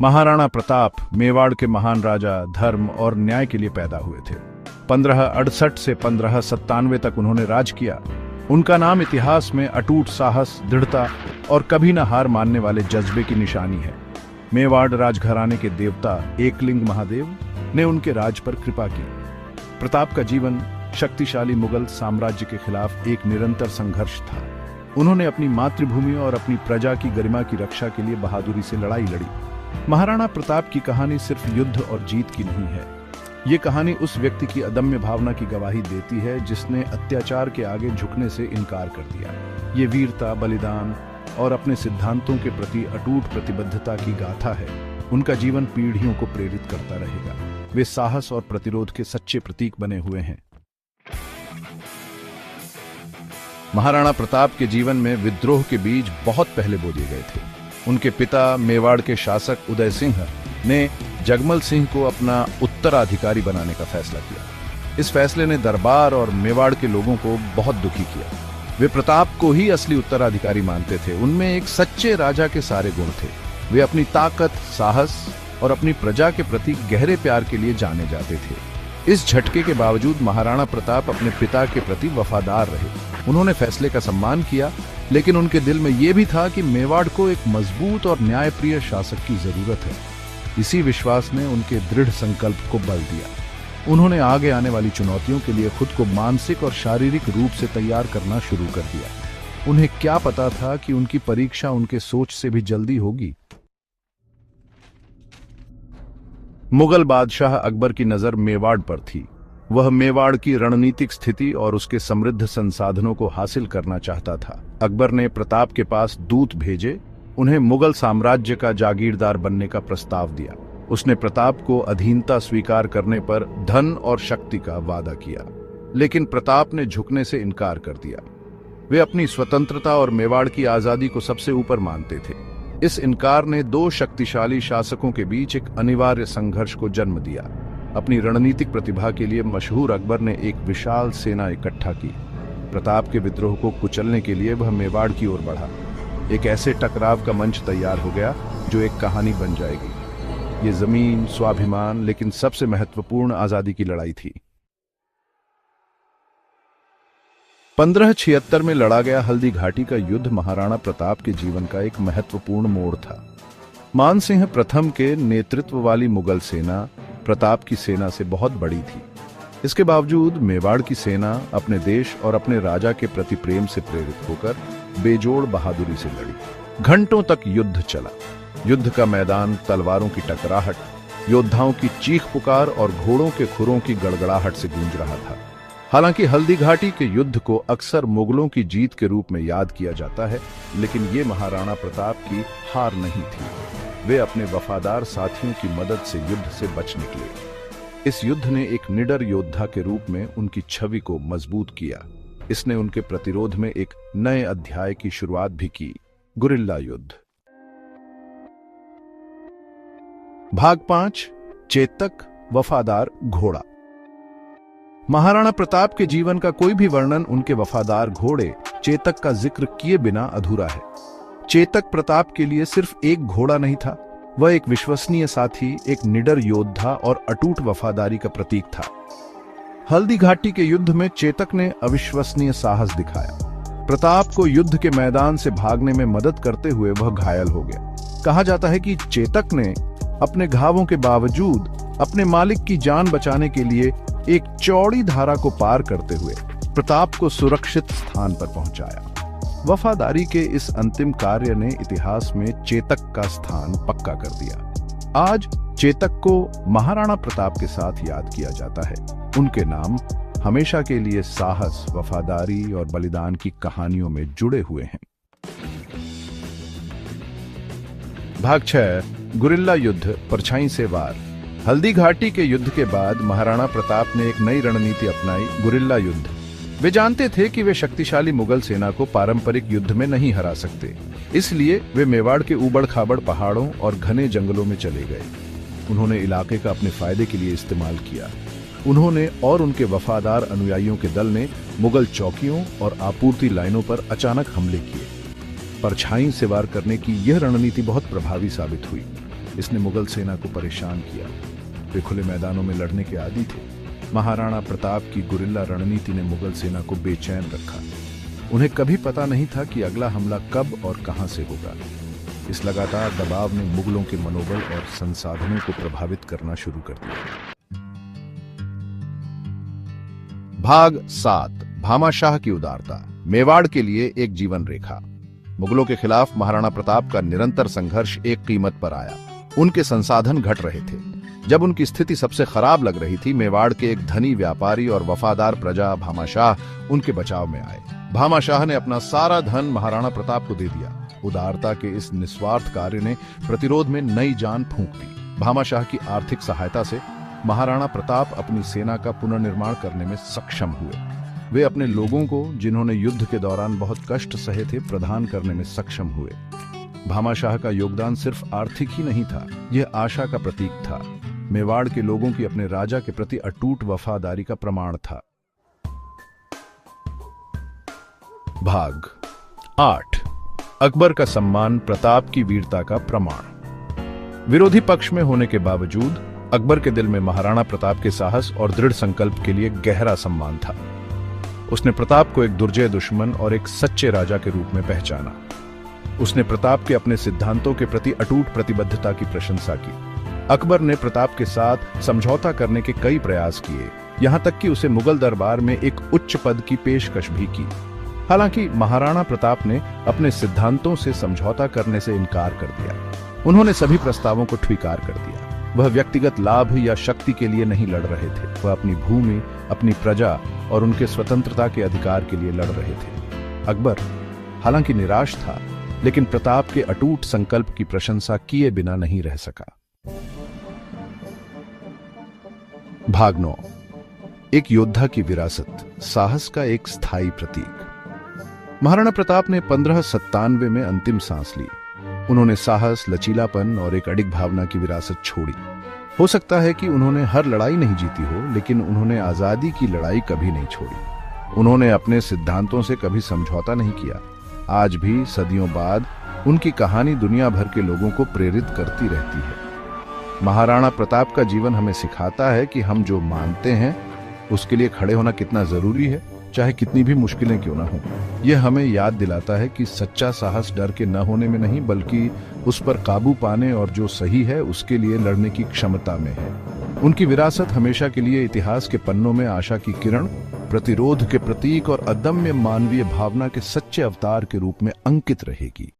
महाराणा प्रताप मेवाड़ के महान राजा, धर्म और न्याय के लिए पैदा हुए थे। 1568 से 1597 तक उन्होंने राज किया। उनका नाम इतिहास में अटूट साहस, दृढ़ता और कभी न हार मानने वाले जज्बे की निशानी है। मेवाड़ राजघराने के देवता एकलिंग महादेव ने उनके राज पर कृपा की। प्रताप का जीवन शक्तिशाली मुगल साम्राज्य के खिलाफ एक निरंतर संघर्ष था। उन्होंने अपनी मातृभूमि और अपनी प्रजा की गरिमा की रक्षा के लिए बहादुरी से लड़ाई लड़ी। महाराणा प्रताप की कहानी सिर्फ युद्ध और जीत की नहीं है। ये कहानी उस व्यक्ति की अदम्य भावना की गवाही देती है जिसने अत्याचार के आगे झुकने से इनकार कर दिया। ये वीरता, बलिदान और अपने सिद्धांतों के प्रति अटूट प्रतिबद्धता की गाथा है। उनका जीवन पीढ़ियों को प्रेरित करता रहेगा। वे साहस और प्रतिरोध के सच्चे प्रतीक बने हुए हैं। महाराणा प्रताप के जीवन में विद्रोह के बीज बहुत पहले बो दिए गए थे। उनके पिता मेवाड़ के शासक उदय सिंह ने जगमल सिंह को अपना उत्तराधिकारी बनाने का फैसला किया। इस फैसले ने दरबार और मेवाड़ के लोगों को बहुत दुखी किया। वे प्रताप को ही असली उत्तराधिकारी मानते थे। उनमें एक सच्चे राजा के सारे गुण थे। वे अपनी ताकत, साहस और अपनी प्रजा के प्रति गहरे प्यार के लिए जाने जाते थे। इस झटके के बावजूद महाराणा प्रताप अपने पिता के प्रति वफादार रहे। उन्होंने फैसले का सम्मान किया, लेकिन उनके दिल में यह भी था कि मेवाड़ को एक मजबूत और न्यायप्रिय शासक की जरूरत है। इसी विश्वास ने उनके दृढ़ संकल्प को बल दिया। उन्होंने आगे आने वाली चुनौतियों के लिए खुद को मानसिक और शारीरिक रूप से तैयार करना शुरू कर दिया। उन्हें क्या पता था कि उनकी परीक्षा उनके सोच से भी जल्दी होगी। मुगल बादशाह अकबर की नजर मेवाड़ पर थी। वह मेवाड़ की रणनीतिक स्थिति और उसके समृद्ध संसाधनों को हासिल करना चाहता था। अकबर ने प्रताप के पास दूत भेजे, उन्हें मुगल साम्राज्य का जागीरदार बनने का प्रस्ताव दिया। उसने प्रताप को अधीनता स्वीकार करने पर धन और शक्ति का वादा किया, लेकिन प्रताप ने झुकने से इनकार कर दिया। वे अपनी स्वतंत्रता और मेवाड़ की आजादी को सबसे ऊपर मानते थे। इस इनकार ने दो शक्तिशाली शासकों के बीच एक अनिवार्य संघर्ष को जन्म दिया। अपनी रणनीतिक प्रतिभा के लिए मशहूर अकबर ने एक विशाल सेना इकट्ठा की। प्रताप के विद्रोह को कुचलने के लिए वह मेवाड़ की ओर बढ़ा। एक ऐसे टकराव का मंच तैयार हो गया जो एक कहानी बन जाएगी। ये जमीन, स्वाभिमान, लेकिन सबसे महत्वपूर्ण आजादी की लड़ाई थी। 1576 में लड़ा गया हल्दी घाटी का युद्ध महाराणा प्रताप के जीवन का एक महत्वपूर्ण मोड़ था। मानसिंह प्रथम के नेतृत्व वाली मुगल सेना प्रताप की सेना से बहुत बड़ी थी। इसके बावजूद मेवाड़ की सेना अपने देश और अपने राजा के प्रति प्रेम से प्रेरित होकर बेजोड़ बहादुरी से लड़ी। घंटों तक युद्ध चला। युद्ध का मैदान तलवारों की टकराहट, योद्धाओं की चीख पुकार और घोड़ों के खुरों की गड़गड़ाहट से गूंज रहा था। हालांकि हल्दी घाटी के युद्ध को अक्सर मुगलों की जीत के रूप में याद किया जाता है, लेकिन ये महाराणा प्रताप की हार नहीं थी। वे अपने वफादार साथियों की मदद से युद्ध से बच निकले। इस युद्ध ने एक निडर योद्धा के रूप में उनकी छवि को मजबूत किया। इसने उनके प्रतिरोध में एक नए अध्याय की शुरुआत भी की, गुरिल्ला युद्ध। भाग 5, चेतक, वफादार घोड़ा। महाराणा प्रताप के जीवन का कोई भी वर्णन उनके वफादार घोड़े चेतक का जिक्र किए बिना अधूरा है। चेतक प्रताप के लिए सिर्फ एक घोड़ा नहीं था, वह एक विश्वसनीय साथी, एक निडर योद्धा और अटूट वफादारी का प्रतीक था। हल्दी घाटी के युद्ध में चेतक ने अविश्वसनीय साहस दिखाया। प्रताप को युद्ध के मैदान से भागने में मदद करते हुए वह घायल हो गया। कहा जाता है कि चेतक ने अपने घावों के बावजूद अपने मालिक की जान बचाने के लिए एक चौड़ी धारा को पार करते हुए प्रताप को सुरक्षित स्थान पर पहुंचाया। वफादारी के इस अंतिम कार्य ने इतिहास में चेतक का स्थान पक्का कर दिया। आज चेतक को महाराणा प्रताप के साथ याद किया जाता है। उनके नाम हमेशा के लिए साहस, वफादारी और बलिदान की कहानियों में जुड़े हुए हैं। भाग 6, गुरिल्ला युद्ध, परछाई से वार। हल्दी घाटी के युद्ध के बाद महाराणा प्रताप ने एक नई रणनीति अपनाई, गुरिल्ला युद्ध। वे जानते थे कि वे शक्तिशाली मुगल सेना को पारंपरिक युद्ध में नहीं हरा सकते, इसलिए वे मेवाड़ के ऊबड़ खाबड़ पहाड़ों और घने जंगलों में चले गए। उन्होंने इलाके का अपने फायदे के लिए इस्तेमाल किया। उन्होंने और उनके वफादार अनुयायियों के दल ने मुगल चौकियों और आपूर्ति लाइनों पर अचानक हमले किए। परछाई से वार करने की यह रणनीति बहुत प्रभावी साबित हुई। इसने मुगल सेना को परेशान किया। वे खुले मैदानों में लड़ने के आदी थे। महाराणा प्रताप की गुरिल्ला रणनीति ने मुगल सेना को बेचैन रखा। उन्हें कभी पता नहीं था कि अगला हमला कब और कहां से होगा। इस लगातार दबाव ने मुगलों के मनोबल और संसाधनों को प्रभावित करना शुरू कर दिया। भाग 7 भामाशाह की उदारता, मेवाड़ के लिए एक जीवन रेखा। मुगलों के खिलाफ महाराणा प्रताप का निरंतर संघर्ष एक कीमत पर आया। उनके संसाधन घट रहे थे। जब उनकी स्थिति सबसे खराब लग रही थी, मेवाड़ के एक धनी व्यापारी और वफादार प्रजा भामाशाह उनके बचाव में आए। भामाशाह ने अपना सारा धन महाराणा प्रताप को दे दिया। उदारता के इस निस्वार्थ कार्य ने प्रतिरोध में नई जान फूंक दी। भामाशाह की आर्थिक सहायता से महाराणा प्रताप अपनी सेना का पुनर्निर्माण करने में सक्षम हुए। वे अपने लोगों को, जिन्होंने युद्ध के दौरान बहुत कष्ट सहे थे, प्रदान करने में सक्षम हुए। भामाशाह का योगदान सिर्फ आर्थिक ही नहीं था, यह आशा का प्रतीक था। मेवाड़ के लोगों की अपने राजा के प्रति अटूट वफादारी का प्रमाण था। भाग 8 अकबर का सम्मान, प्रताप की वीरता का प्रमाण। विरोधी पक्ष में होने के बावजूद अकबर के दिल में महाराणा प्रताप के साहस और दृढ़ संकल्प के लिए गहरा सम्मान था। उसने प्रताप को एक दुर्जय दुश्मन और एक सच्चे राजा के रूप में पहचाना। उसने प्रताप के अपने सिद्धांतों के प्रति अटूट प्रतिबद्धता की प्रशंसा की। अकबर ने प्रताप के साथ समझौता करने के कई प्रयास किए, यहां तक कि उसे मुगल दरबार में एक उच्च पद की पेशकश भी की। हालांकि महाराणा प्रताप ने अपने सिद्धांतों से समझौता करने से इनकार कर दिया। उन्होंने सभी प्रस्तावों को स्वीकार कर दिया। वह व्यक्तिगत लाभ या शक्ति के लिए नहीं लड़ रहे थे, वह अपनी भूमि, अपनी प्रजा और उनके स्वतंत्रता के अधिकार के लिए लड़ रहे थे। अकबर हालांकि निराश था, लेकिन प्रताप के अटूट संकल्प की प्रशंसा किए बिना नहीं रह सका। भाग 9 एक योद्धा की विरासत, साहस का एक स्थायी प्रतीक। महाराणा प्रताप ने 1597 में अंतिम सांस ली। उन्होंने साहस, लचीलापन और एक अडिग भावना की विरासत छोड़ी। हो सकता है कि उन्होंने हर लड़ाई नहीं जीती हो, लेकिन उन्होंने आजादी की लड़ाई कभी नहीं छोड़ी। उन्होंने अपने सिद्धांतों से कभी समझौता नहीं किया। आज भी सदियों बाद उनकी कहानी दुनिया भर के लोगों को प्रेरित करती रहती है। महाराणा प्रताप का जीवन हमें सिखाता है कि हम जो मानते हैं उसके लिए खड़े होना कितना जरूरी है, चाहे कितनी भी मुश्किलें क्यों ना हो। यह हमें याद दिलाता है कि सच्चा साहस डर के न होने में नहीं, बल्कि उस पर काबू पाने और जो सही है उसके लिए लड़ने की क्षमता में है। उनकी विरासत हमेशा के लिए इतिहास के पन्नों में आशा की किरण, प्रतिरोध के प्रतीक और अदम्य मानवीय भावना के सच्चे अवतार के रूप में अंकित रहेगी।